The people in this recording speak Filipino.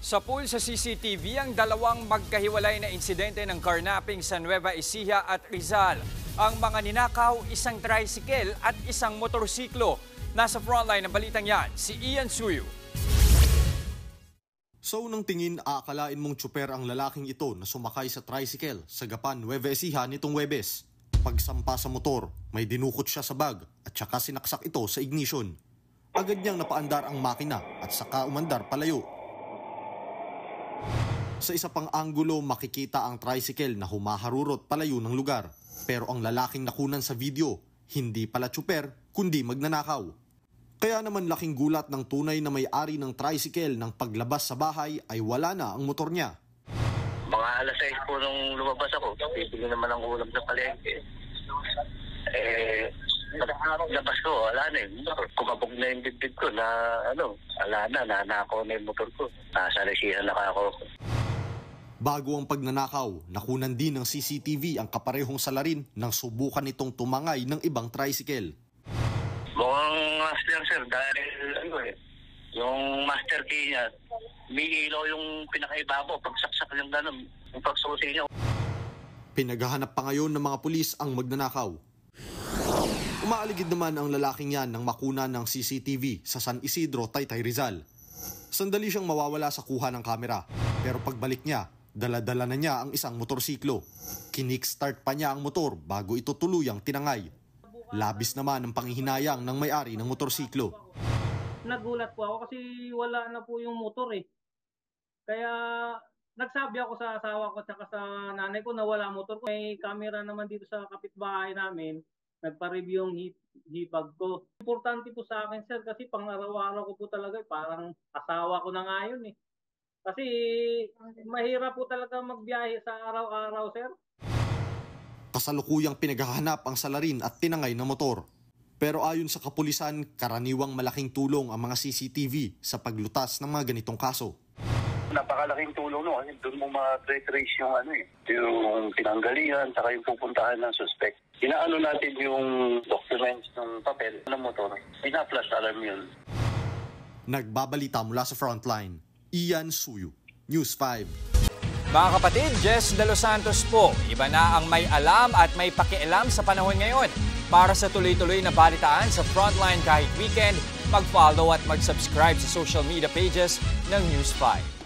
Sa pool sa CCTV ang dalawang magkahiwalay na insidente ng carnapping sa Nueva Ecija at Rizal. Ang mga ninakaw, isang tricycle at isang motorsiklo. Nasa frontline ng balitang yan, si Ian Suyu. Sa unang tingin, aakalain mong tsuper ang lalaking ito na sumakay sa tricycle sa Gapan, Nueva Ecija nitong Huwebes. Pagsampa sa motor, may dinukot siya sa bag at saka sinaksak ito sa ignition. Agad niyang napaandar ang makina at saka umandar palayo. Sa isa pang anggulo, makikita ang tricycle na humaharurot palayo ng lugar. Pero ang lalaking nakunan sa video, hindi pala tsuper, kundi magnanakaw. Kaya naman laking gulat ng tunay na may-ari ng tricycle nang paglabas sa bahay ay wala na ang motor niya. Mga alas 6 po nung lumabas ako, bibili naman ang ulam sa palengke. Labas ko, wala na yung motor. Kumabog na yung bibig ko na wala na, nanakaw na yung motor ko. Nasa resihan na ako. Bago ang pagnanakaw, nakunan din ng CCTV ang kaparehong salarin nang subukan itong tumangay ng ibang tricycle. Mukhang master sir, dahil yung master key niya, may ilaw yung pinakaibabaw, pagsaksak yung gano'n, yung pagsusi niya. Pinaghahanap pa ngayon ng mga pulis ang magnanakaw. Umaaligid naman ang lalaking yan nang makuna ng CCTV sa San Isidro, Taytay, Rizal. Sandali siyang mawawala sa kuha ng kamera, pero pagbalik niya, dala-dala na niya ang isang motorsiklo. Kinickstart pa niya ang motor bago ito tuluyang tinangay. Labis naman ang panghihinayang ng may-ari ng motorsiklo. Nagulat po ako kasi wala na po yung motor eh. Kaya nagsabi ako sa asawa ko at sa nanay ko na wala motor ko. May camera naman dito sa kapitbahay namin. Nagpa-review yung hipag ko. Importante po sa akin sir kasi pang araw-araw ko po talaga parang asawa ko na nga yun eh. Kasi mahirap po talaga magbiyahe sa araw-araw sir. Kasalukuyang pinaghahanap ang salarin at tinangay na motor. Pero ayon sa kapulisan, karaniwang malaking tulong ang mga CCTV sa paglutas ng mga ganitong kaso. Napakalaking tulong no, kasi doon mo ma-trace yung yung pinanggalian, saka yung pupuntahan ng suspect. Inaano natin yung documents ng papel ng motor. Ina-flash alarm yun. Nagbabalita mula sa frontline, Ian Suyu, News 5. Mga kapatid, Jess De Los Santos po. Iba na ang may alam at may pakialam sa panahon ngayon. Para sa tuloy-tuloy na balitaan sa Frontline kahit weekend, mag-follow at mag-subscribe sa social media pages ng News 5.